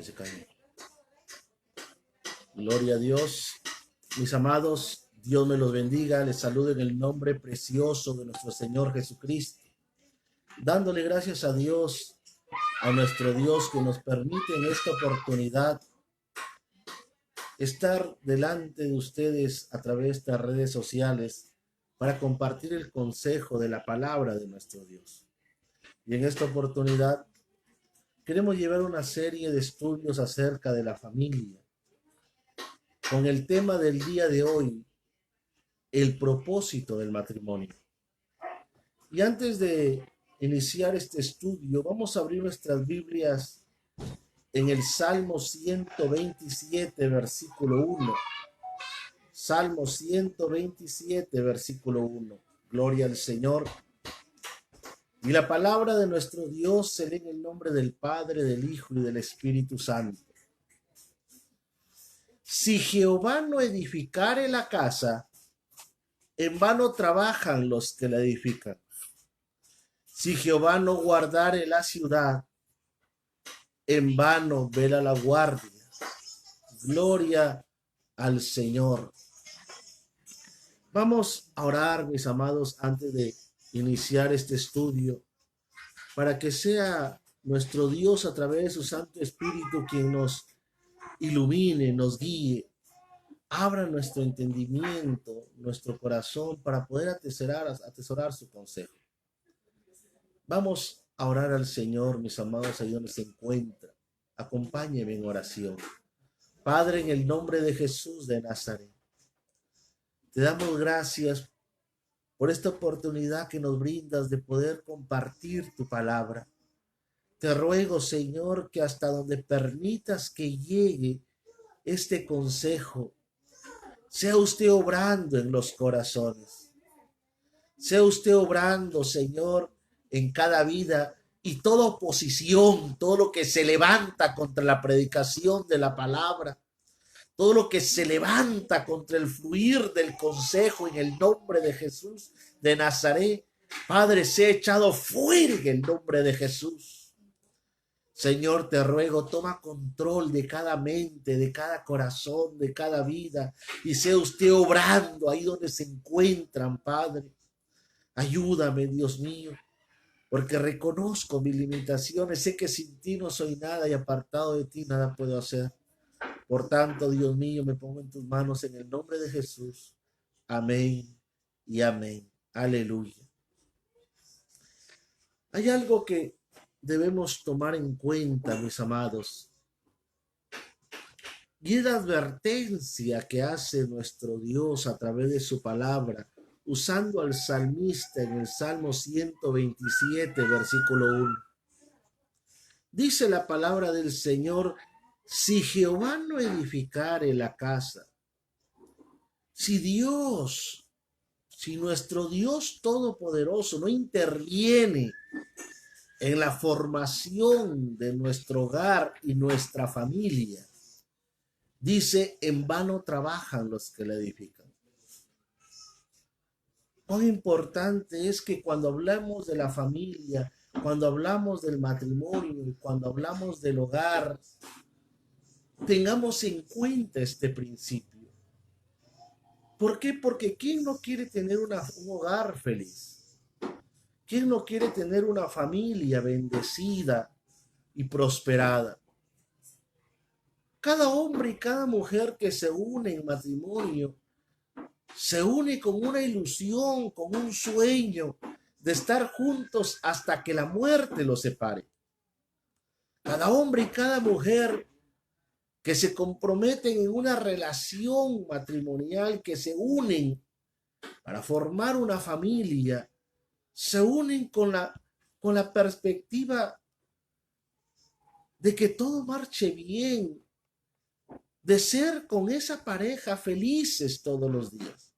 que se cayó. Gloria a Dios. Mis amados, Dios me los bendiga. Les saludo en el nombre precioso de nuestro Señor Jesucristo. Dándole gracias a Dios, a nuestro Dios que nos permite en esta oportunidad estar delante de ustedes a través de estas redes sociales para compartir el consejo de la palabra de nuestro Dios. Y en esta oportunidad queremos llevar una serie de estudios acerca de la familia, con el tema del día de hoy, el propósito del matrimonio. Y antes de iniciar este estudio, vamos a abrir nuestras Biblias en el Salmo 127, versículo 1. Salmo 127, versículo 1. Gloria al Señor. Y la palabra de nuestro Dios se lee en el nombre del Padre, del Hijo y del Espíritu Santo. Si Jehová no edificare la casa, en vano trabajan los que la edifican. Si Jehová no guardare la ciudad, en vano vela la guardia. Gloria al Señor. Vamos a orar, mis amados, antes de iniciar este estudio, para que sea nuestro Dios a través de su Santo Espíritu quien nos ilumine, nos guíe, abra nuestro entendimiento, nuestro corazón para poder atesorar su consejo. Vamos a orar al Señor, mis amados, ahí donde se encuentra. Acompáñenme en oración. Padre, en el nombre de Jesús de Nazaret, te damos gracias por esta oportunidad que nos brindas de poder compartir tu palabra. Te ruego, Señor, que hasta donde permitas que llegue este consejo, sea usted obrando en los corazones. Sea usted obrando, Señor, en cada vida, y toda oposición, todo lo que se levanta contra la predicación de la palabra, todo lo que se levanta contra el fluir del consejo en el nombre de Jesús de Nazaret, Padre, sea echado fuera en el nombre de Jesús. Señor, te ruego, toma control de cada mente, de cada corazón, de cada vida, y sea usted obrando ahí donde se encuentran, Padre. Ayúdame, Dios mío, porque reconozco mis limitaciones, sé que sin ti no soy nada y apartado de ti nada puedo hacer. Por tanto, Dios mío, me pongo en tus manos en el nombre de Jesús. Amén y amén. Aleluya. Hay algo que debemos tomar en cuenta, mis amados, y es la advertencia que hace nuestro Dios a través de su palabra, usando al salmista en el Salmo 127, versículo 1. Dice la palabra del Señor: si Jehová no edificare la casa, si nuestro Dios Todopoderoso no interviene en la formación de nuestro hogar y nuestra familia, dice, en vano trabajan los que la edifican. Cuán importante es que cuando hablamos de la familia, cuando hablamos del matrimonio y cuando hablamos del hogar, tengamos en cuenta este principio. ¿Por qué? Porque ¿quién no quiere tener un hogar feliz? ¿Quién no quiere tener una familia bendecida y prosperada? Cada hombre y cada mujer que se une en matrimonio se une con una ilusión, con un sueño de estar juntos hasta que la muerte los separe. Cada hombre y cada mujer que se comprometen en una relación matrimonial, que se unen para formar una familia, se unen con la perspectiva de que todo marche bien, de ser con esa pareja felices todos los días.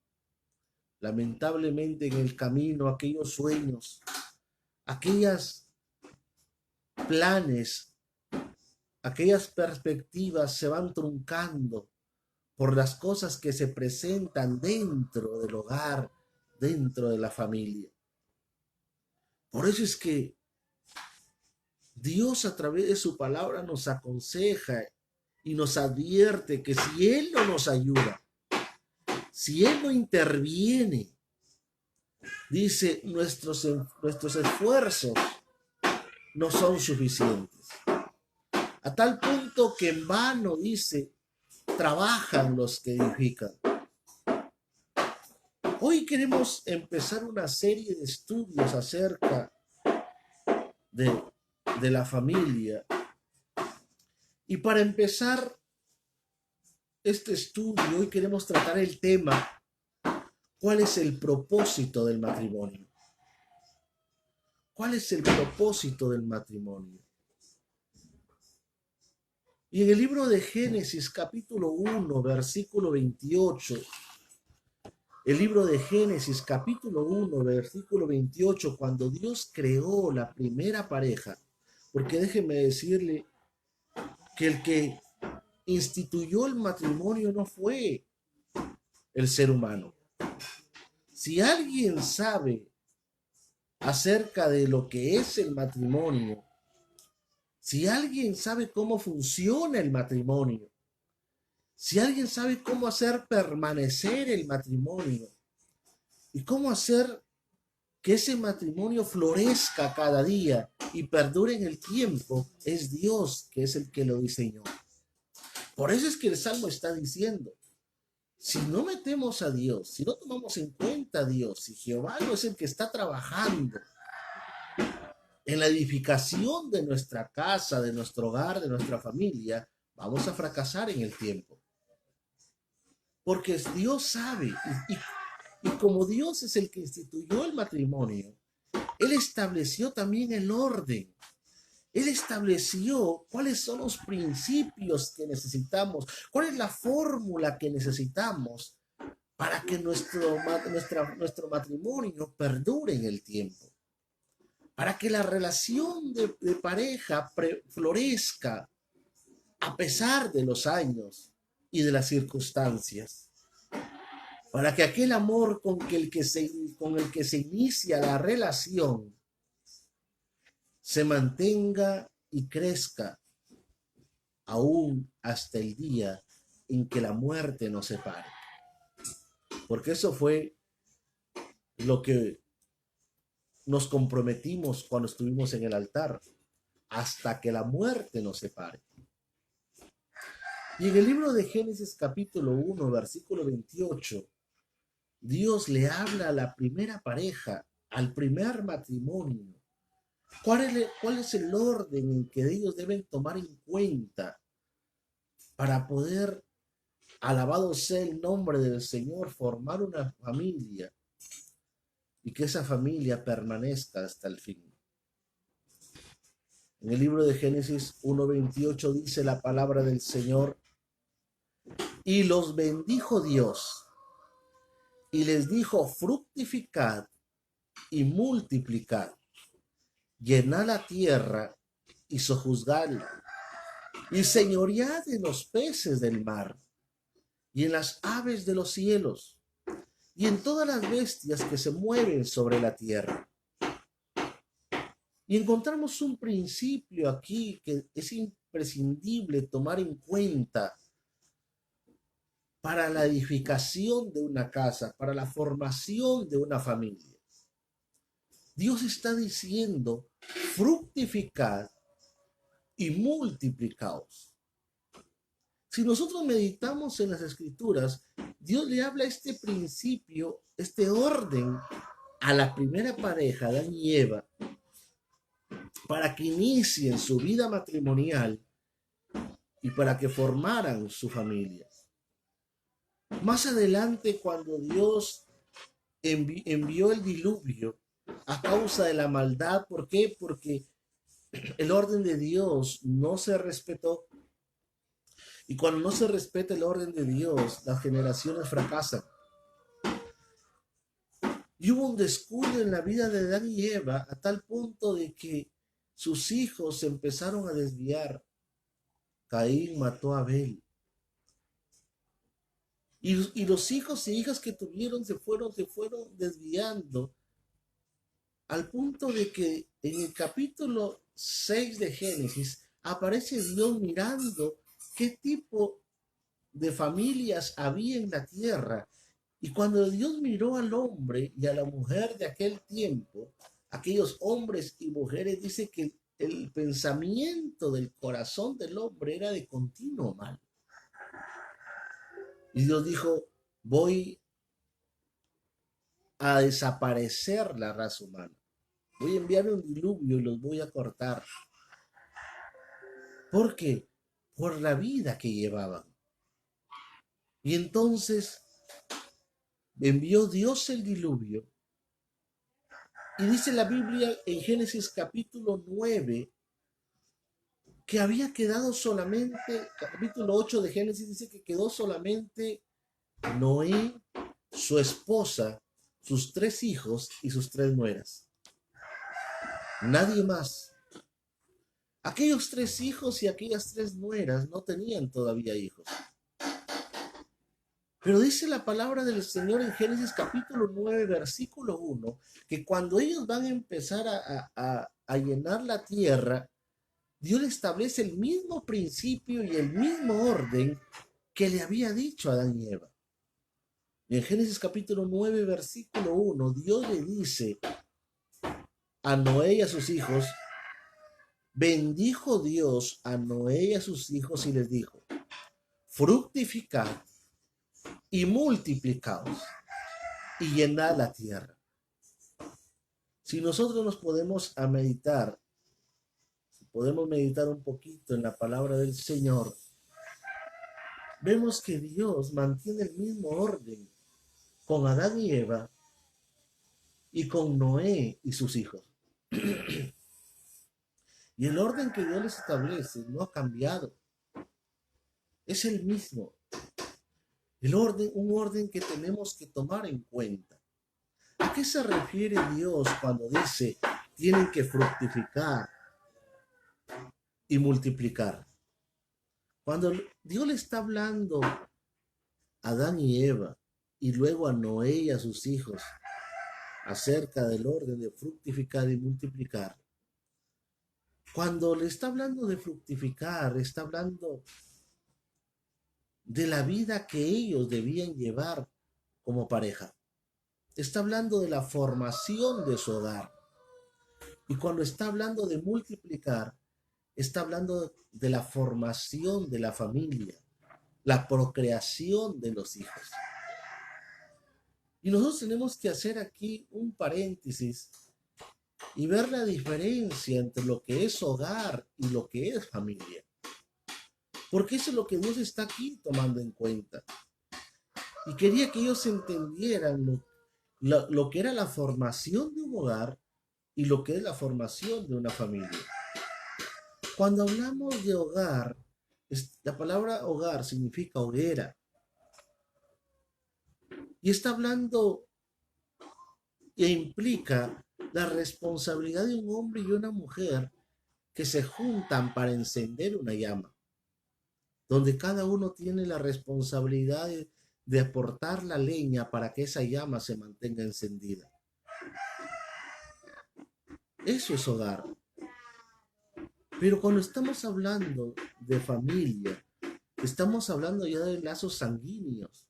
Lamentablemente en el camino, aquellos sueños, aquellos planes, aquellas perspectivas se van truncando por las cosas que se presentan dentro del hogar, dentro de la familia. Por eso es que Dios a través de su palabra nos aconseja y nos advierte que si Él no nos ayuda, si Él no interviene, dice, nuestros esfuerzos no son suficientes. A tal punto que en vano, dice, trabajan los que edifican. Hoy queremos empezar una serie de estudios acerca de la familia. Y para empezar este estudio, hoy queremos tratar el tema, ¿cuál es el propósito del matrimonio? ¿Cuál es el propósito del matrimonio? Y en el libro de Génesis, capítulo 1, versículo 28, el libro de Génesis, capítulo 1, versículo 28, cuando Dios creó la primera pareja, porque déjeme decirle que el que instituyó el matrimonio no fue el ser humano. Si alguien sabe acerca de lo que es el matrimonio, si alguien sabe cómo funciona el matrimonio, si alguien sabe cómo hacer permanecer el matrimonio y cómo hacer que ese matrimonio florezca cada día y perdure en el tiempo, es Dios, que es el que lo diseñó. Por eso es que el Salmo está diciendo, si no metemos a Dios, si no tomamos en cuenta a Dios, si Jehová no es el que está trabajando en la edificación de nuestra casa, de nuestro hogar, de nuestra familia, vamos a fracasar en el tiempo. Porque Dios sabe, y como Dios es el que instituyó el matrimonio, Él estableció también el orden. Él estableció cuáles son los principios que necesitamos, cuál es la fórmula que necesitamos para que nuestro matrimonio perdure en el tiempo, para que la relación de pareja florezca a pesar de los años y de las circunstancias, para que aquel amor con el que se inicia la relación se mantenga y crezca aún hasta el día en que la muerte nos separe. Porque eso fue lo que nos comprometimos cuando estuvimos en el altar, hasta que la muerte nos separe. Y en el libro de Génesis capítulo 1, versículo 28, Dios le habla a la primera pareja, al primer matrimonio. ¿Cuál es el orden en que ellos deben tomar en cuenta para poder, alabado sea el nombre del Señor, formar una familia y que esa familia permanezca hasta el fin? En el libro de Génesis 1:28 dice la palabra del Señor, y los bendijo Dios y les dijo, fructificad y multiplicad, llenad la tierra y sojuzgadla, y señoread en los peces del mar, y en las aves de los cielos, y en todas las bestias que se mueven sobre la tierra. Y encontramos un principio aquí que es imprescindible tomar en cuenta para la edificación de una casa, para la formación de una familia. Dios está diciendo, fructificad y multiplicaos. Si nosotros meditamos en las Escrituras, Dios le habla este principio, este orden a la primera pareja, Adán y Eva, para que inicien su vida matrimonial y para que formaran su familia. Más adelante, cuando Dios envió el diluvio a causa de la maldad, ¿por qué? Porque el orden de Dios no se respetó. Y cuando no se respeta el orden de Dios, las generaciones fracasan. Y hubo un descuido en la vida de Adán y Eva a tal punto de que sus hijos se empezaron a desviar. Caín mató a Abel. Y los hijos e hijas que tuvieron se fueron desviando al punto de que en el capítulo 6 de Génesis aparece Dios mirando qué tipo de familias había en la tierra. Y cuando Dios miró al hombre y a la mujer de aquel tiempo, aquellos hombres y mujeres, dice que el pensamiento del corazón del hombre era de continuo mal. Y Dios dijo, voy a desaparecer la raza humana. Voy a enviar un diluvio y los voy a cortar. ¿Por qué? Por la vida que llevaban. Y entonces envió Dios el diluvio. Y dice la Biblia en Génesis capítulo 9 que había quedado solamente, capítulo 8 de Génesis dice que quedó solamente Noé, su esposa, sus 3 hijos y sus 3 nueras. Nadie más. Aquellos 3 hijos y aquellas 3 nueras no tenían todavía hijos. Pero dice la palabra del Señor en Génesis capítulo 9, versículo 1, que cuando ellos van a empezar a llenar la tierra, Dios le establece el mismo principio y el mismo orden que le había dicho a Adán y Eva. Y en Génesis capítulo 9, versículo 1, Dios le dice a Noé y a sus hijos, bendijo Dios a Noé y a sus hijos y les dijo, fructificad y multiplicaos y llenad la tierra. Si nosotros nos podemos meditar, si podemos meditar un poquito en la palabra del Señor, vemos que Dios mantiene el mismo orden con Adán y Eva y con Noé y sus hijos. Y el orden que Dios les establece no ha cambiado. Es el mismo. El orden, un orden que tenemos que tomar en cuenta. ¿A qué se refiere Dios cuando dice tienen que fructificar y multiplicar? Cuando Dios le está hablando a Adán y Eva y luego a Noé y a sus hijos acerca del orden de fructificar y multiplicar, cuando le está hablando de fructificar, está hablando de la vida que ellos debían llevar como pareja. Está hablando de la formación de su hogar. Y cuando está hablando de multiplicar, está hablando de la formación de la familia, la procreación de los hijos. Y nosotros tenemos que hacer aquí un paréntesis y ver la diferencia entre lo que es hogar y lo que es familia. Porque eso es lo que Dios está aquí tomando en cuenta. Y quería que ellos entendieran lo que era la formación de un hogar y lo que es la formación de una familia. Cuando hablamos de hogar, la palabra hogar significa hoguera. Y está hablando e implica la responsabilidad de un hombre y una mujer que se juntan para encender una llama, donde cada uno tiene la responsabilidad de aportar la leña para que esa llama se mantenga encendida. Eso es hogar. Pero cuando estamos hablando de familia, estamos hablando ya de lazos sanguíneos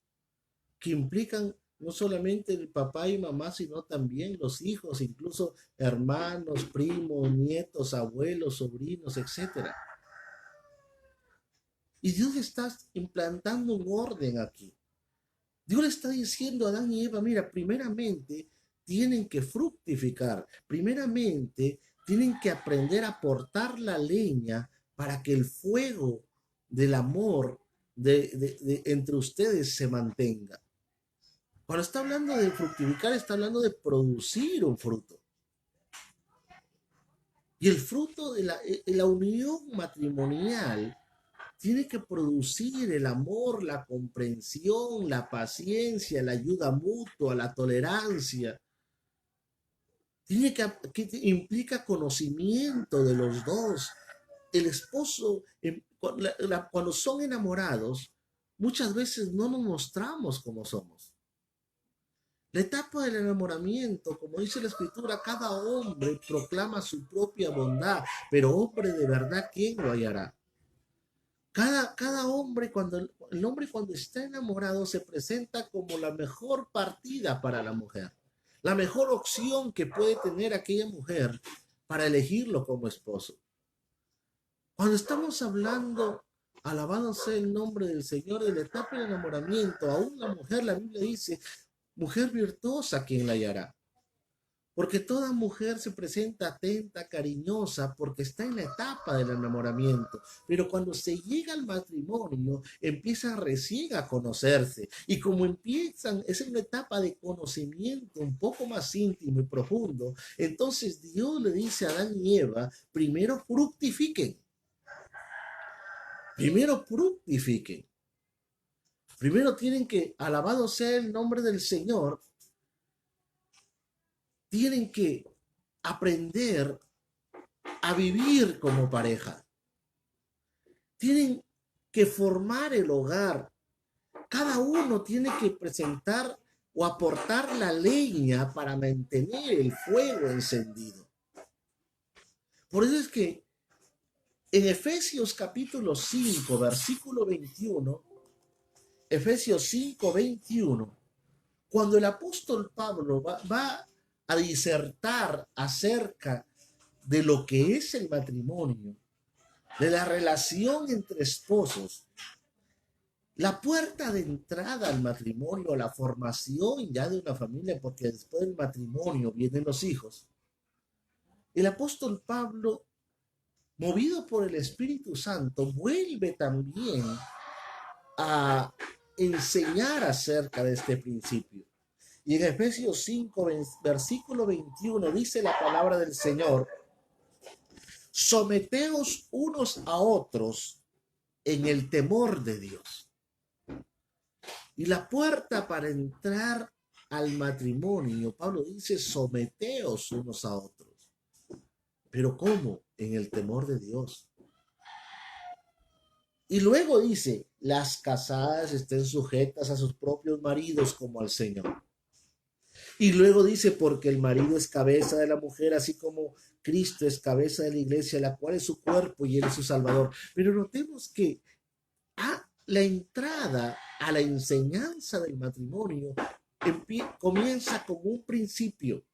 que implican no solamente el papá y mamá, sino también los hijos, incluso hermanos, primos, nietos, abuelos, sobrinos, etc. Y Dios está implantando un orden aquí. Dios le está diciendo a Adán y Eva, mira, primeramente tienen que fructificar, primeramente tienen que aprender a portar la leña para que el fuego del amor entre ustedes se mantenga. Cuando está hablando de fructificar, está hablando de producir un fruto. Y el fruto de la unión matrimonial tiene que producir el amor, la comprensión, la paciencia, la ayuda mutua, la tolerancia. Que implica conocimiento de los dos. El esposo, cuando son enamorados, muchas veces no nos mostramos como somos. La etapa del enamoramiento, como dice la escritura, cada hombre proclama su propia bondad, pero hombre de verdad, ¿quién lo hallará? Cada hombre, el hombre cuando está enamorado se presenta como la mejor partida para la mujer, la mejor opción que puede tener aquella mujer para elegirlo como esposo. Cuando estamos hablando, alabado sea el nombre del Señor, de la etapa del enamoramiento, aún la mujer, la Biblia dice, mujer virtuosa, ¿quién la hallará? Porque toda mujer se presenta atenta, cariñosa, porque está en la etapa del enamoramiento. Pero cuando se llega al matrimonio, empiezan recién a conocerse. Y como empiezan, es una etapa de conocimiento un poco más íntimo y profundo. Entonces Dios le dice a Adán y Eva, primero fructifiquen. Primero fructifiquen. Primero tienen que, alabado sea el nombre del Señor, tienen que aprender a vivir como pareja. Tienen que formar el hogar. Cada uno tiene que presentar o aportar la leña para mantener el fuego encendido. Por eso es que en Efesios capítulo 5, versículo 21, Efesios 5, 21, cuando el apóstol Pablo va a disertar acerca de lo que es el matrimonio, de la relación entre esposos, la puerta de entrada al matrimonio, la formación ya de una familia, porque después del matrimonio vienen los hijos. El apóstol Pablo, movido por el Espíritu Santo, vuelve también a enseñar acerca de este principio. Y en Efesios 5, versículo 21, dice la palabra del Señor: someteos unos a otros en el temor de Dios. Y la puerta para entrar al matrimonio, Pablo dice, someteos unos a otros. ¿Pero cómo? En el temor de Dios. Y luego dice, las casadas estén sujetas a sus propios maridos como al Señor. Y luego dice, porque el marido es cabeza de la mujer, así como Cristo es cabeza de la iglesia, la cual es su cuerpo y él es su salvador. Pero notemos que la entrada a la enseñanza del matrimonio comienza con un principio.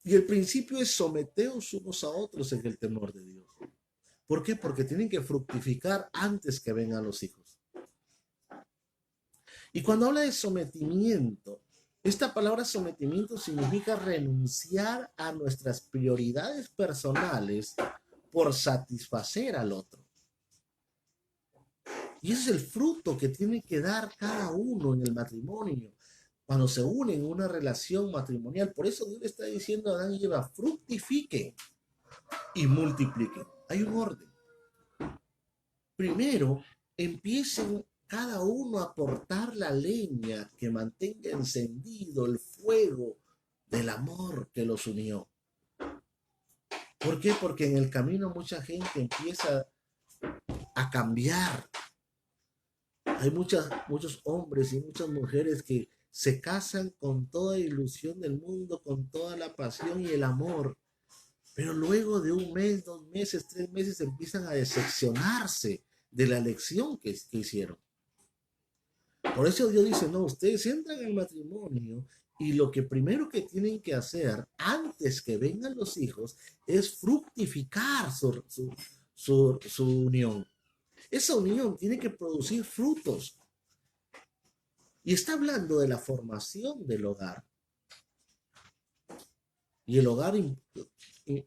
Y el principio es someteos unos a otros en el temor de Dios. ¿Por qué? Porque tienen que fructificar antes que vengan los hijos. Y cuando habla de sometimiento, esta palabra sometimiento significa renunciar a nuestras prioridades personales por satisfacer al otro. Y ese es el fruto que tiene que dar cada uno en el matrimonio, cuando se une en una relación matrimonial. Por eso Dios le está diciendo a Adán y Eva, fructifiquen y multipliquen. Hay un orden. Primero, empiecen cada uno a aportar la leña que mantenga encendido el fuego del amor que los unió. ¿Por qué? Porque en el camino mucha gente empieza a cambiar. Hay muchos hombres y muchas mujeres que se casan con toda ilusión del mundo, con toda la pasión y el amor, pero luego de un mes, 2 meses, 3 meses empiezan a decepcionarse de la elección que hicieron. Por eso Dios dice, no, ustedes entran al matrimonio y lo que primero que tienen que hacer antes que vengan los hijos es fructificar su unión. Esa unión tiene que producir frutos. Y está hablando de la formación del hogar. Y el hogar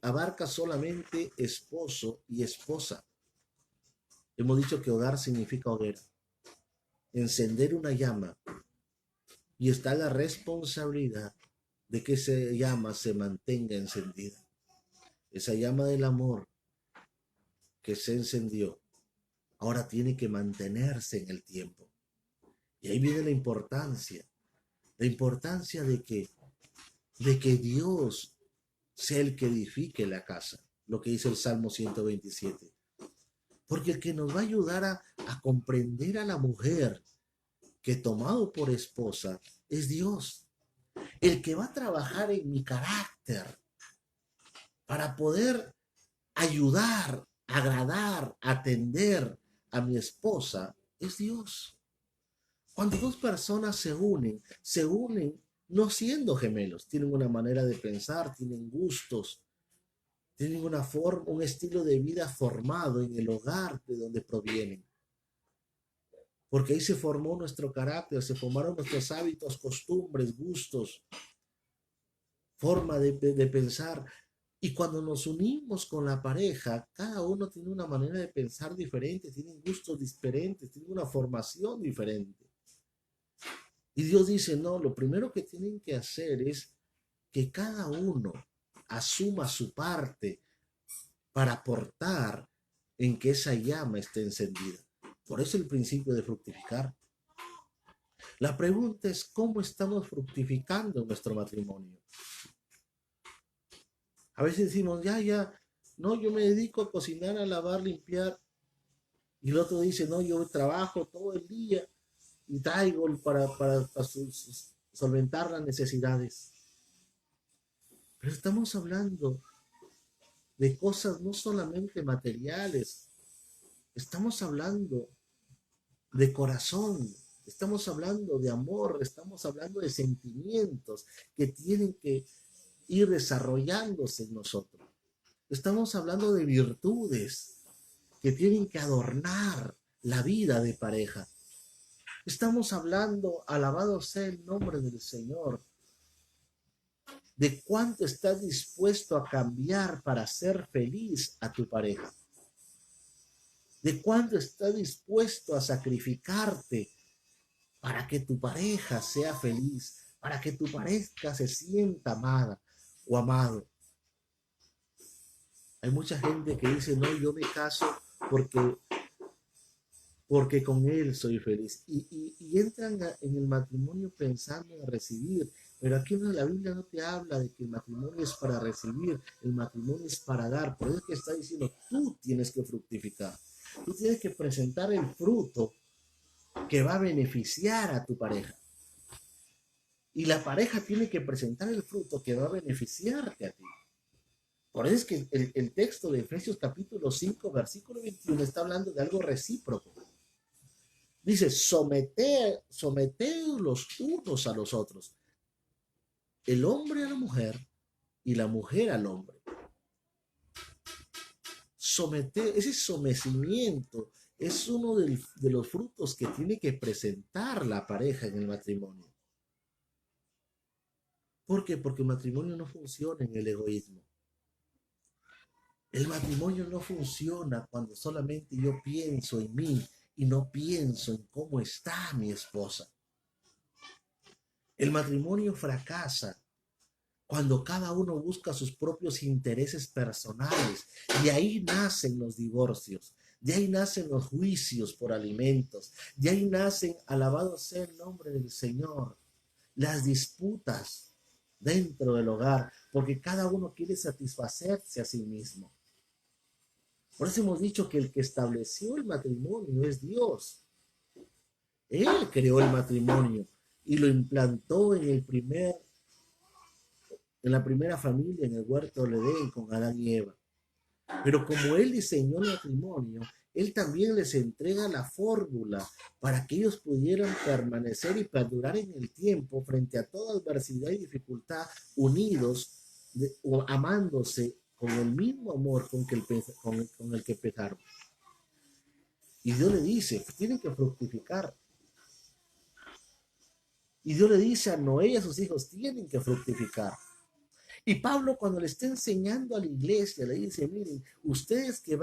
abarca solamente esposo y esposa. Hemos dicho que hogar significa hoguera. Encender una llama. Y está la responsabilidad de que esa llama se mantenga encendida. Esa llama del amor que se encendió, ahora tiene que mantenerse en el tiempo. Y ahí viene la importancia de que Dios sea el que edifique la casa, lo que dice el Salmo 127. Porque el que nos va a ayudar a comprender a la mujer que tomado por esposa es Dios. El que va a trabajar en mi carácter para poder ayudar, agradar, atender a mi esposa es Dios. Cuando dos personas se unen no siendo gemelos, tienen una manera de pensar, tienen gustos, tienen una forma, un estilo de vida formado en el hogar de donde provienen. Porque ahí se formó nuestro carácter, se formaron nuestros hábitos, costumbres, gustos, forma de pensar. Y cuando nos unimos con la pareja, cada uno tiene una manera de pensar diferente, tienen gustos diferentes, tienen una formación diferente. Y Dios dice, no, lo primero que tienen que hacer es que cada uno asuma su parte para aportar en que esa llama esté encendida. Por eso el principio de fructificar. La pregunta es, ¿cómo estamos fructificando en nuestro matrimonio? A veces decimos, no, yo me dedico a cocinar, a lavar, limpiar. Y el otro dice, no, yo trabajo todo el día y traigo para solventar las necesidades. Pero estamos hablando de cosas no solamente materiales, estamos hablando de corazón, estamos hablando de amor, estamos hablando de sentimientos que tienen que ir desarrollándose en nosotros. Estamos hablando de virtudes que tienen que adornar la vida de pareja. Estamos hablando, alabado sea el nombre del Señor, de cuánto estás dispuesto a cambiar para ser feliz a tu pareja. De cuánto estás dispuesto a sacrificarte para que tu pareja sea feliz, para que tu pareja se sienta amada o amado. Hay mucha gente que dice, no, yo me caso porque con él soy feliz. Y entran en el matrimonio pensando en recibir. Pero aquí en la Biblia no te habla de que el matrimonio es para recibir, el matrimonio es para dar. Por eso es que está diciendo, tú tienes que fructificar. Tú tienes que presentar el fruto que va a beneficiar a tu pareja. Y la pareja tiene que presentar el fruto que va a beneficiarte a ti. Por eso es que el texto de Efesios capítulo 5, versículo 21 está hablando de algo recíproco. Dice, someteos los unos a los otros. El hombre a la mujer y la mujer al hombre. Ese sometimiento es uno de los frutos que tiene que presentar la pareja en el matrimonio. ¿Por qué? Porque el matrimonio no funciona en el egoísmo. El matrimonio no funciona cuando solamente yo pienso en mí y no pienso en cómo está mi esposa. El matrimonio fracasa cuando cada uno busca sus propios intereses personales, y ahí nacen los divorcios, de ahí nacen los juicios por alimentos, de ahí nacen, alabado sea el nombre del Señor, las disputas dentro del hogar, porque cada uno quiere satisfacerse a sí mismo. Por eso hemos dicho que el que estableció el matrimonio es Dios. Él creó el matrimonio y lo implantó en la primera familia, en el huerto del Edén, con Adán y Eva. Pero como Él diseñó el matrimonio, Él también les entrega la fórmula para que ellos pudieran permanecer y perdurar en el tiempo frente a toda adversidad y dificultad, unidos o amándose con el mismo amor con el que empezaron. Y Dios le dice, tienen que fructificar. Y Dios le dice a Noé y a sus hijos, tienen que fructificar. Y Pablo, cuando le está enseñando a la iglesia, le dice, miren, ustedes que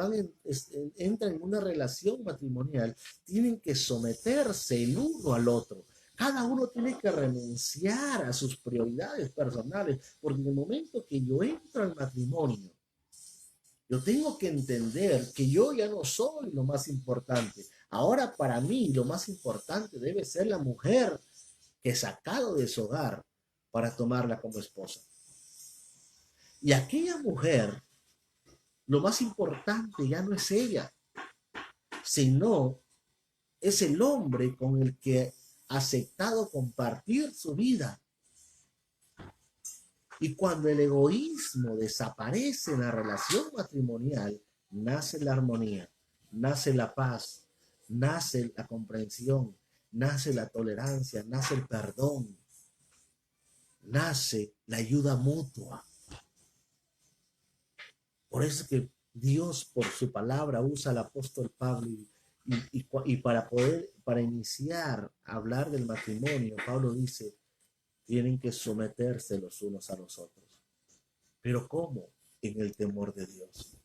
entran en una relación matrimonial, tienen que someterse el uno al otro. Cada uno tiene que renunciar a sus prioridades personales, porque en el momento que yo entro al matrimonio, yo tengo que entender que yo ya no soy lo más importante. Ahora para mí lo más importante debe ser la mujer que he sacado de su hogar para tomarla como esposa. Y aquella mujer, lo más importante ya no es ella, sino es el hombre con el que ha aceptado compartir su vida. Y cuando el egoísmo desaparece en la relación matrimonial, nace la armonía, nace la paz, nace la comprensión, nace la tolerancia, nace el perdón, nace la ayuda mutua. Por eso es que Dios, por su palabra, usa al apóstol Pablo y para iniciar a hablar del matrimonio, Pablo dice, tienen que someterse los unos a los otros. ¿Pero cómo? En el temor de Dios.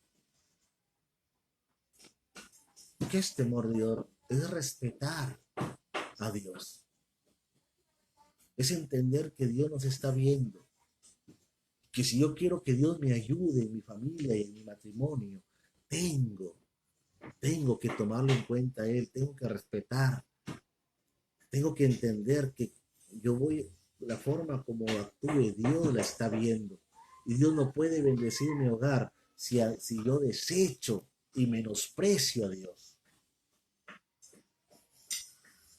¿Qué es temor de Dios? Es respetar a Dios. Es entender que Dios nos está viendo. Que si yo quiero que Dios me ayude en mi familia y en mi matrimonio, tengo que tomarlo en cuenta a Él, tengo que respetar, tengo que entender que la forma como actúe, Dios la está viendo. Y Dios no puede bendecir mi hogar si yo desecho y menosprecio a Dios.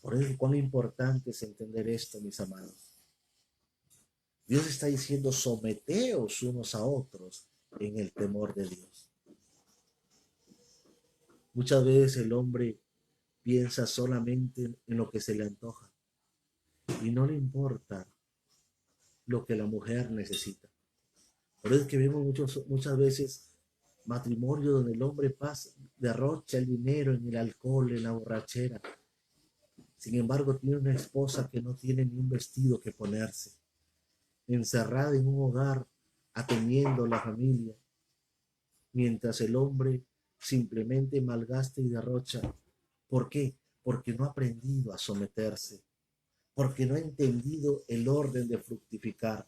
Por eso, cuán importante es entender esto, mis amados. Dios está diciendo, someteos unos a otros en el temor de Dios. Muchas veces el hombre piensa solamente en lo que se le antoja y no le importa lo que la mujer necesita. Por eso es que vemos muchas veces matrimonios donde el hombre derrocha el dinero en el alcohol, en la borrachera. Sin embargo, tiene una esposa que no tiene ni un vestido que ponerse, encerrada en un hogar, atendiendo a la familia, mientras el hombre simplemente malgasta y derrocha. ¿Por qué? Porque no ha aprendido a someterse, porque no ha entendido el orden de fructificar,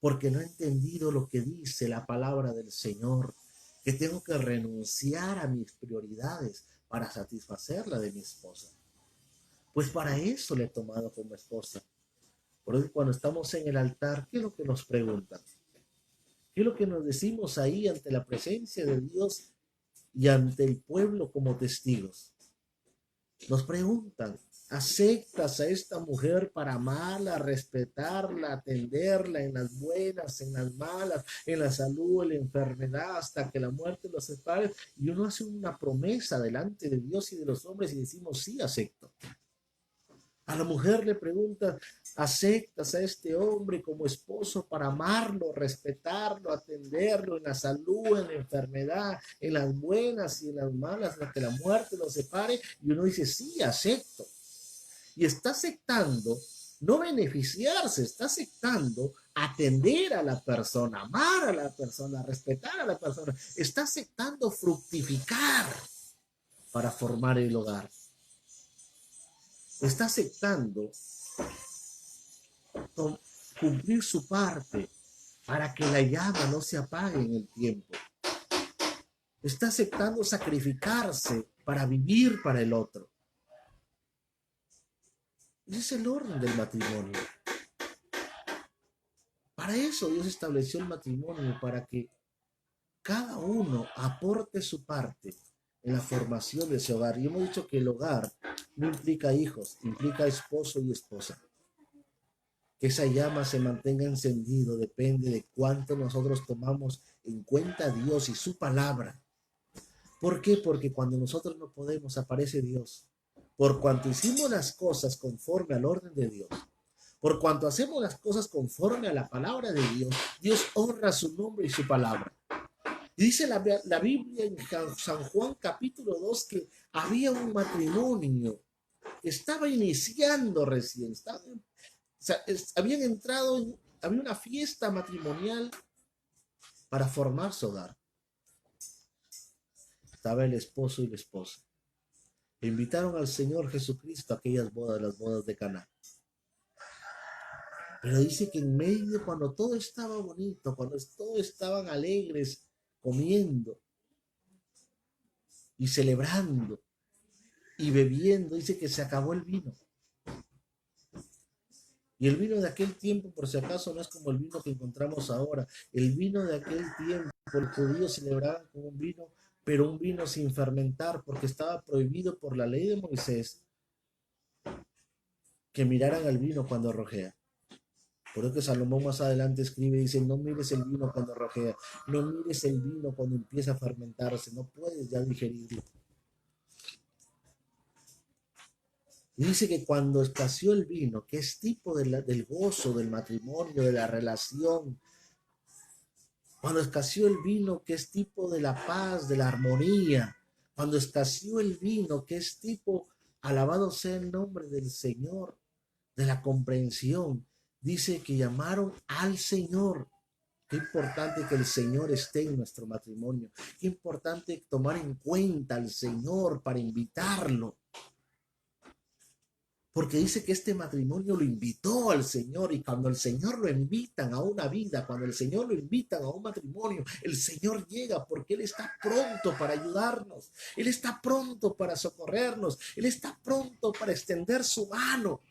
porque no ha entendido lo que dice la palabra del Señor, que tengo que renunciar a mis prioridades para satisfacer la de mi esposa. Pues para eso le he tomado como esposa. Por eso cuando estamos en el altar, ¿qué es lo que nos preguntan? ¿Qué es lo que nos decimos ahí ante la presencia de Dios y ante el pueblo como testigos? Nos preguntan, ¿aceptas a esta mujer para amarla, respetarla, atenderla en las buenas, en las malas, en la salud, en la enfermedad, hasta que la muerte los separe? Y uno hace una promesa delante de Dios y de los hombres y decimos, sí, acepto. A la mujer le pregunta, ¿aceptas a este hombre como esposo para amarlo, respetarlo, atenderlo en la salud, en la enfermedad, en las buenas y en las malas, hasta que la muerte lo separe? Y uno dice, sí, acepto. Y está aceptando no beneficiarse, está aceptando atender a la persona, amar a la persona, respetar a la persona. Está aceptando fructificar para formar el hogar. Está aceptando cumplir su parte para que la llama no se apague en el tiempo. Está aceptando sacrificarse para vivir para el otro. Ese es el orden del matrimonio. Para eso Dios estableció el matrimonio, para que cada uno aporte su parte en la formación de ese hogar. Y hemos dicho que el hogar no implica hijos, implica esposo y esposa. Que esa llama se mantenga encendido depende de cuánto nosotros tomamos en cuenta a Dios y su palabra. ¿Por qué? Porque cuando nosotros no podemos, aparece Dios. Por cuanto hicimos las cosas conforme al orden de Dios, por cuanto hacemos las cosas conforme a la palabra de Dios, Dios honra su nombre y su palabra. Y dice la Biblia en San Juan capítulo 2 que había un matrimonio que estaba iniciando recién, habían entrado, había una fiesta matrimonial para formar su hogar. Estaba el esposo y la esposa. Invitaron al Señor Jesucristo a aquellas bodas, las bodas de Caná. Pero dice que en medio, cuando todo estaba bonito, cuando todos estaban alegres, comiendo y celebrando y bebiendo, dice que se acabó el vino. Y el vino de aquel tiempo, por si acaso, no es como el vino que encontramos ahora. El vino de aquel tiempo, los judíos celebraban con un vino, pero un vino sin fermentar, porque estaba prohibido por la ley de Moisés que miraran al vino cuando rojea. Por eso que Salomón más adelante escribe, dice, no mires el vino cuando rojea, no mires el vino cuando empieza a fermentarse, no puedes ya digerirlo. Y dice que cuando escaseó el vino, que es tipo del gozo, del matrimonio, de la relación, cuando escaseó el vino, que es tipo de la paz, de la armonía, cuando escaseó el vino, que es tipo, alabado sea el nombre del Señor, de la comprensión, dice que llamaron al Señor. Qué importante que el Señor esté en nuestro matrimonio. Qué importante tomar en cuenta al Señor para invitarlo. Porque dice que este matrimonio lo invitó al Señor, y cuando el Señor lo invitan a una vida, cuando el Señor lo invitan a un matrimonio, el Señor llega porque Él está pronto para ayudarnos. Él está pronto para socorrernos. Él está pronto para extender su mano.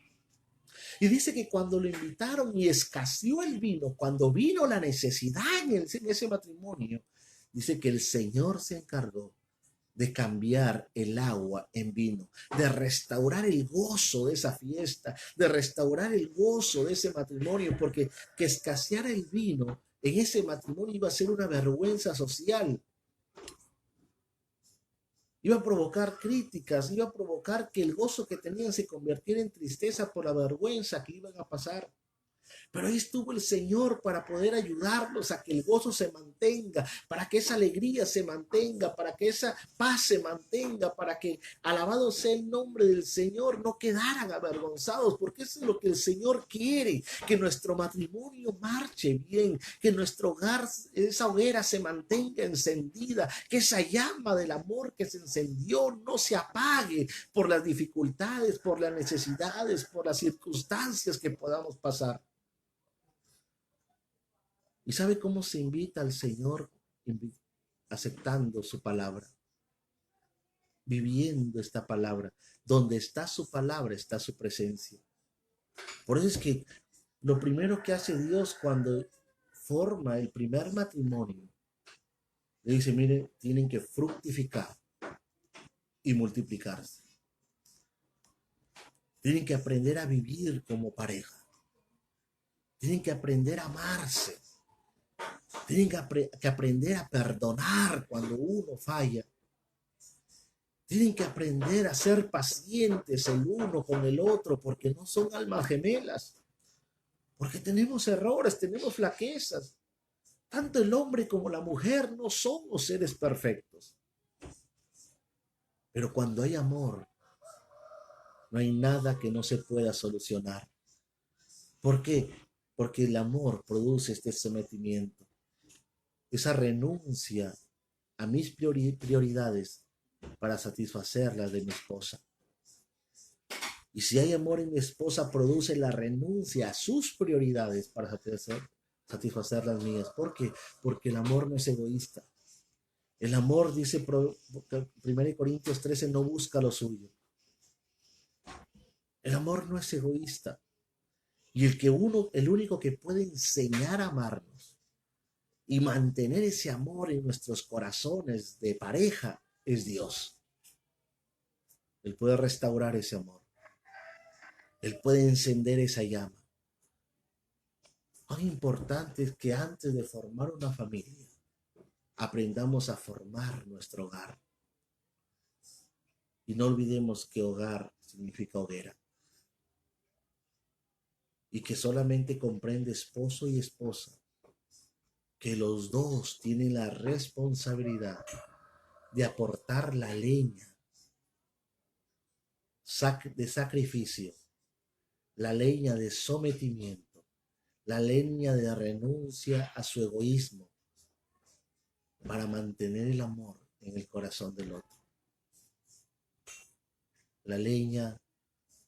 Y dice que cuando lo invitaron y escaseó el vino, cuando vino la necesidad en ese matrimonio, dice que el Señor se encargó de cambiar el agua en vino, de restaurar el gozo de esa fiesta, de restaurar el gozo de ese matrimonio, porque que escaseara el vino en ese matrimonio iba a ser una vergüenza social. Iba a provocar críticas, iba a provocar que el gozo que tenían se convirtiera en tristeza por la vergüenza que iban a pasar. Pero ahí estuvo el Señor para poder ayudarnos a que el gozo se mantenga, para que esa alegría se mantenga, para que esa paz se mantenga, para que, alabado sea el nombre del Señor, no quedaran avergonzados, porque eso es lo que el Señor quiere, que nuestro matrimonio marche bien, que nuestro hogar, esa hoguera se mantenga encendida, que esa llama del amor que se encendió no se apague por las dificultades, por las necesidades, por las circunstancias que podamos pasar. ¿Y sabe cómo se invita al Señor? Aceptando su palabra, viviendo esta palabra. Donde está su palabra, está su presencia. Por eso es que lo primero que hace Dios cuando forma el primer matrimonio, le dice, mire, tienen que fructificar y multiplicarse. Tienen que aprender a vivir como pareja. Tienen que aprender a amarse. Tienen que aprender a perdonar cuando uno falla. Tienen que aprender a ser pacientes el uno con el otro, porque no son almas gemelas. Porque tenemos errores, tenemos flaquezas. Tanto el hombre como la mujer no somos seres perfectos. Pero cuando hay amor, no hay nada que no se pueda solucionar. ¿Por qué? Porque el amor produce este sometimiento, esa renuncia a mis prioridades para satisfacer las de mi esposa. Y si hay amor en mi esposa, produce la renuncia a sus prioridades para satisfacer las mías. ¿Por qué? Porque el amor no es egoísta. El amor, dice 1 Corintios 13, no busca lo suyo. El amor no es egoísta. Y el único que puede enseñar a amarnos y mantener ese amor en nuestros corazones de pareja es Dios. Él puede restaurar ese amor. Él puede encender esa llama. Tan importante es que antes de formar una familia, aprendamos a formar nuestro hogar. Y no olvidemos que hogar significa hoguera. Y que solamente comprende esposo y esposa, que los dos tienen la responsabilidad de aportar la leña de sacrificio, la leña de sometimiento, la leña de renuncia a su egoísmo para mantener el amor en el corazón del otro. La leña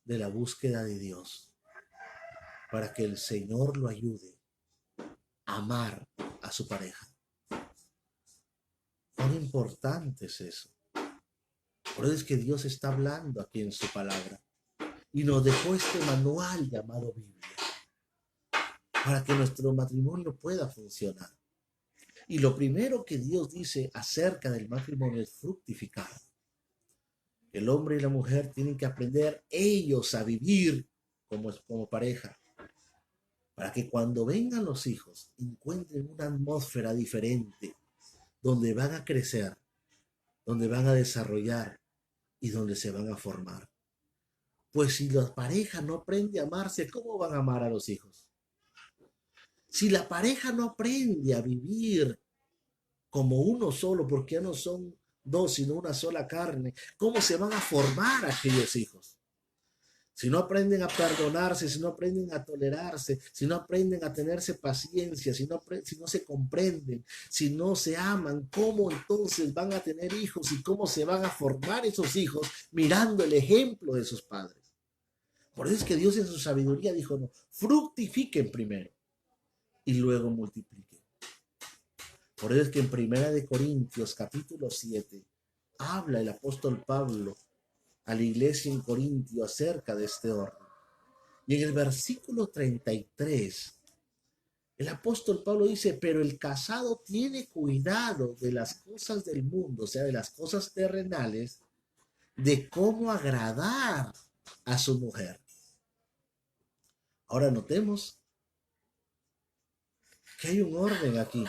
de la búsqueda de Dios para que el Señor lo ayude a amar a su pareja. Cuán importante es eso. Por eso es que Dios está hablando aquí en su palabra y nos dejó este manual llamado Biblia para que nuestro matrimonio pueda funcionar. Y lo primero que Dios dice acerca del matrimonio es fructificar. El hombre y la mujer tienen que aprender ellos a vivir como pareja. para que cuando vengan los hijos encuentren una atmósfera diferente, donde van a crecer, donde van a desarrollar y donde se van a formar. Pues si la pareja no aprende a amarse, ¿cómo van a amar a los hijos? Si la pareja no aprende a vivir como uno solo, porque ya no son dos, sino una sola carne, ¿cómo se van a formar aquellos hijos? Si no aprenden a perdonarse, si no aprenden a tolerarse, si no aprenden a tenerse paciencia, si no se comprenden, si no se aman, ¿cómo entonces van a tener hijos y cómo se van a formar esos hijos mirando el ejemplo de sus padres? Por eso es que Dios en su sabiduría dijo, no, fructifiquen primero y luego multipliquen. Por eso es que en Primera de Corintios capítulo 7 habla el apóstol Pablo a la iglesia en Corintio acerca de este orden. Y en el versículo 33, el apóstol Pablo dice, pero el casado tiene cuidado de las cosas del mundo, o sea, de las cosas terrenales, de cómo agradar a su mujer. Ahora notemos que hay un orden aquí,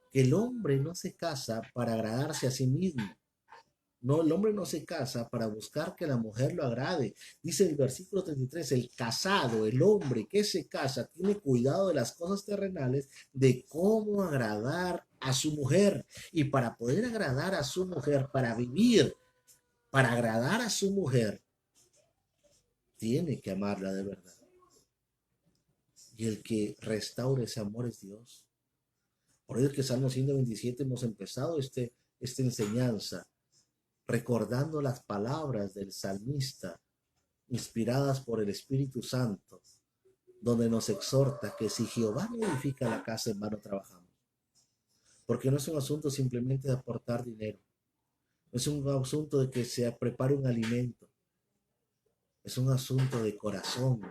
que el hombre no se casa para agradarse a sí mismo. No, el hombre no se casa para buscar que la mujer lo agrade. Dice el versículo 33, el casado, el hombre que se casa, tiene cuidado de las cosas terrenales, de cómo agradar a su mujer. Y para poder agradar a su mujer, para vivir, para agradar a su mujer, tiene que amarla de verdad. Y el que restaure ese amor es Dios. Por eso es que Salmo 127 hemos empezado esta enseñanza recordando las palabras del salmista, inspiradas por el Espíritu Santo, donde nos exhorta que si Jehová no edifica la casa, en vano trabajamos. Porque no es un asunto simplemente de aportar dinero, no es un asunto de que se prepare un alimento, es un asunto de corazón.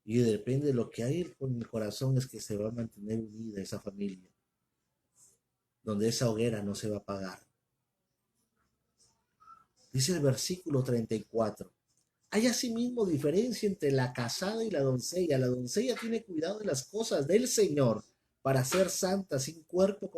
Y depende de lo que hay con el corazón es que se va a mantener unida esa familia, donde esa hoguera no se va a apagar. Dice el versículo 34. Hay asimismo diferencia entre la casada y la doncella. La doncella tiene cuidado de las cosas del Señor para ser santa, sin cuerpo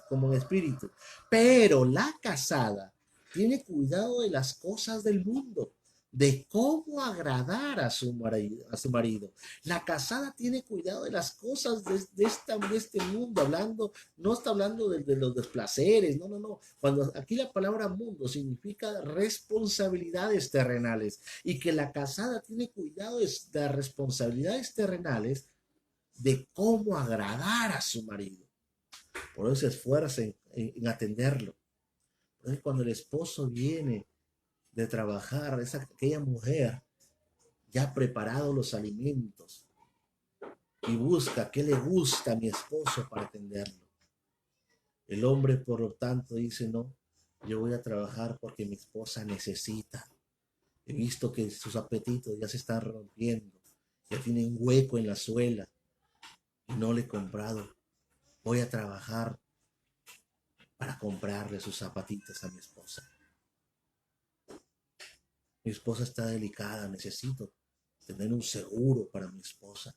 como en espíritu. Pero la casada tiene cuidado de las cosas del mundo, de cómo agradar a su marido. La casada tiene cuidado de las cosas de este mundo, hablando, no está hablando de los desplaceres, no. Cuando aquí la palabra mundo significa responsabilidades terrenales, y que la casada tiene cuidado de las responsabilidades terrenales de cómo agradar a su marido. Por eso se esfuerza en atenderlo. Entonces, cuando el esposo viene de trabajar, es aquella mujer ya ha preparado los alimentos y busca qué le gusta a mi esposo para atenderlo. El hombre, por lo tanto, dice, no, yo voy a trabajar porque mi esposa necesita. He visto que sus apetitos ya se están rompiendo, ya tienen hueco en la suela y no le he comprado. Voy a trabajar para comprarle sus zapatitos a mi esposa. Mi esposa está delicada, necesito tener un seguro para mi esposa,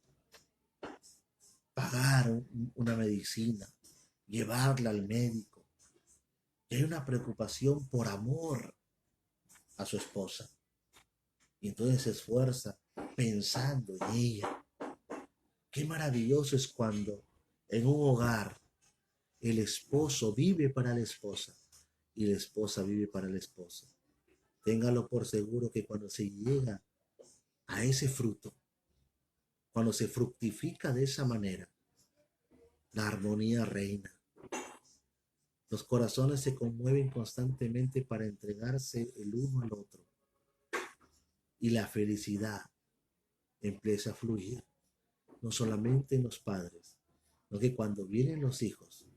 pagar una medicina, llevarla al médico. Y hay una preocupación por amor a su esposa. Y entonces se esfuerza pensando en ella. Qué maravilloso es cuando en un hogar el esposo vive para la esposa y la esposa vive para el esposo. Téngalo por seguro que cuando se llega a ese fruto, cuando se fructifica de esa manera, la armonía reina. Los corazones se conmueven constantemente para entregarse el uno al otro. Y la felicidad empieza a fluir, no solamente en los padres, sino que cuando vienen los hijos,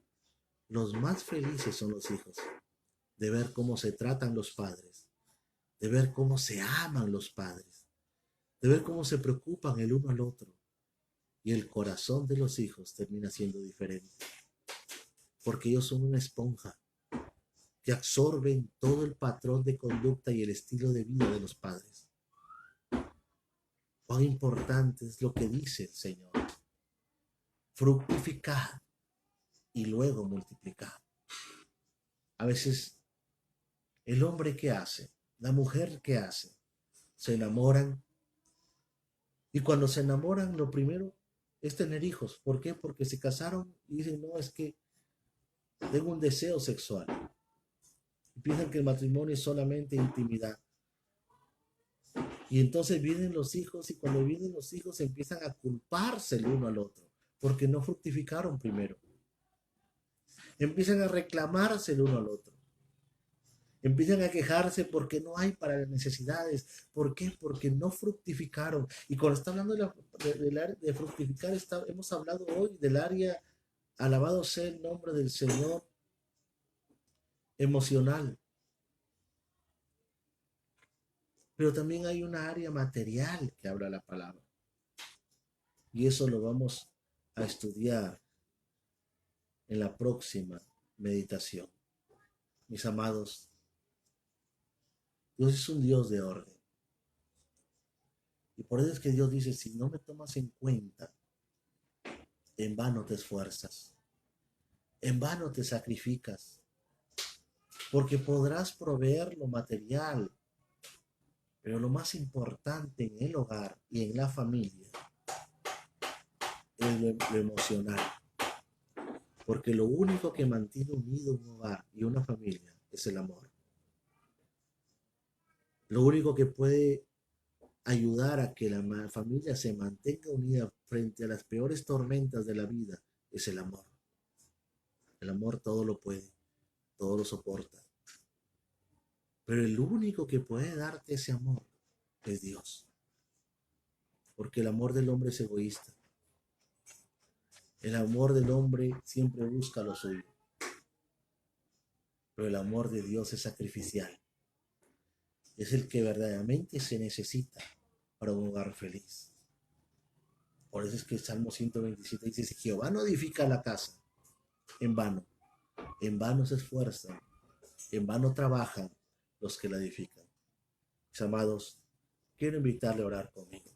los más felices son los hijos, de ver cómo se tratan los padres, de ver cómo se aman los padres, de ver cómo se preocupan el uno al otro. Y el corazón de los hijos termina siendo diferente, porque ellos son una esponja que absorben todo el patrón de conducta y el estilo de vida de los padres. cuán importante es lo que dice el Señor. Fructificar y luego multiplicar. A veces el hombre que hace, la mujer que hace, se enamoran y cuando se enamoran lo primero es tener hijos. ¿Por qué? Porque se casaron y dicen, no, es que tengo un deseo sexual. Y piensan que el matrimonio es solamente intimidad. Y entonces vienen los hijos y cuando vienen los hijos empiezan a culparse el uno al otro porque no fructificaron primero. Empiezan a reclamarse el uno al otro. Empiezan a quejarse porque no hay para las necesidades. ¿Por qué? Porque no fructificaron. Y cuando está hablando de fructificar, hemos hablado hoy del área, alabado sea el nombre del Señor, emocional. Pero también hay una área material que habla la palabra. Y eso lo vamos a estudiar en la próxima meditación. Mis amados, Dios es un Dios de orden. Y por eso es que Dios dice, si no me tomas en cuenta, en vano te esfuerzas, en vano te sacrificas, porque podrás proveer lo material, pero lo más importante en el hogar y en la familia es lo emocional. Porque lo único que mantiene unido un hogar y una familia es el amor. Lo único que puede ayudar a que la familia se mantenga unida frente a las peores tormentas de la vida es el amor. El amor todo lo puede, todo lo soporta. Pero el único que puede darte ese amor es Dios. Porque el amor del hombre es egoísta. El amor del hombre siempre busca lo suyo. Pero el amor de Dios es sacrificial. Es el que verdaderamente se necesita para un hogar feliz. Por eso es que el Salmo 127 dice, si Jehová no edifica la casa, en vano se esfuerzan, en vano trabajan los que la edifican. Mis amados, quiero invitarle a orar conmigo.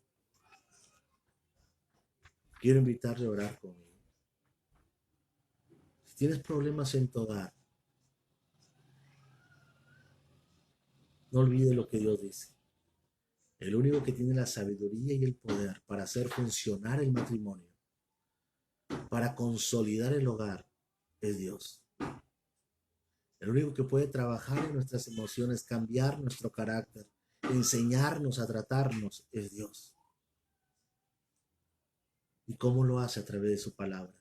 Quiero invitarle a orar conmigo. Si tienes problemas en tu hogar, no olvides lo que Dios dice. El único que tiene la sabiduría y el poder para hacer funcionar el matrimonio, para consolidar el hogar, es Dios. El único que puede trabajar en nuestras emociones, cambiar nuestro carácter, enseñarnos a tratarnos, es Dios. ¿Y cómo lo hace? A través de su palabra.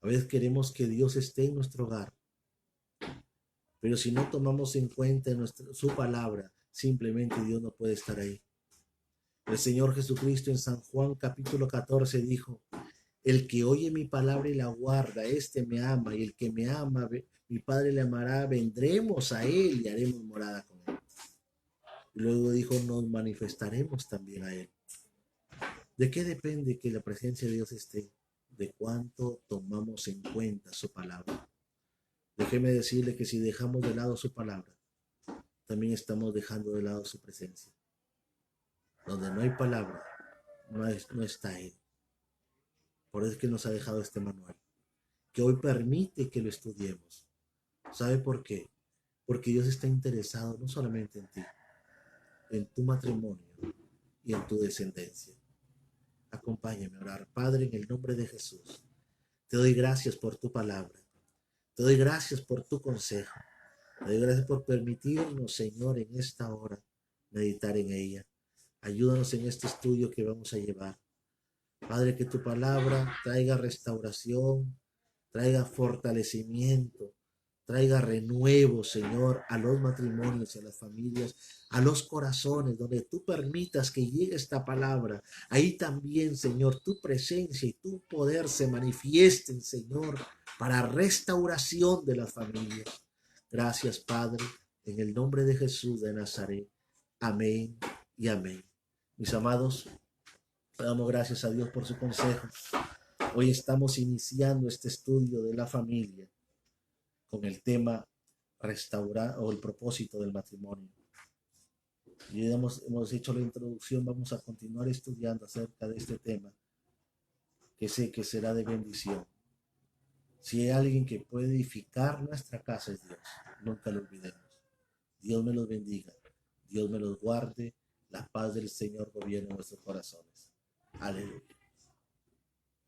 A veces queremos que Dios esté en nuestro hogar, pero si no tomamos en cuenta su palabra, simplemente Dios no puede estar ahí. El Señor Jesucristo en San Juan capítulo 14 dijo, el que oye mi palabra y la guarda, este me ama, y el que me ama, mi Padre le amará, vendremos a él y haremos morada con él. Y luego dijo, nos manifestaremos también a él. ¿De qué depende que la presencia de Dios esté? De cuánto tomamos en cuenta su palabra. Déjeme decirle que si dejamos de lado su palabra, también estamos dejando de lado su presencia. Donde no hay palabra, no está Él. Por eso es que nos ha dejado este manual, que hoy permite que lo estudiemos. ¿Sabe por qué? Porque Dios está interesado no solamente en ti, en tu matrimonio y en tu descendencia. Acompáñame a orar. Padre, en el nombre de Jesús, te doy gracias por tu palabra. Te doy gracias por tu consejo. Te doy gracias por permitirnos, Señor, en esta hora meditar en ella. Ayúdanos en este estudio que vamos a llevar. Padre, que tu palabra traiga restauración, traiga fortalecimiento, traiga renuevo, Señor, a los matrimonios, a las familias, a los corazones, donde tú permitas que llegue esta palabra. Ahí también, Señor, tu presencia y tu poder se manifiesten, Señor, para restauración de las familias. Gracias, Padre, en el nombre de Jesús de Nazaret. Amén y amén. Mis amados, damos gracias a Dios por su consejo. Hoy estamos iniciando este estudio de la familia con el tema restaurar o el propósito del matrimonio. Y hemos hecho la introducción, vamos a continuar estudiando acerca de este tema, que sé que será de bendición. Si hay alguien que puede edificar nuestra casa es Dios, nunca lo olvidemos. Dios me los bendiga, Dios me los guarde, la paz del Señor gobierne nuestros corazones. Aleluya.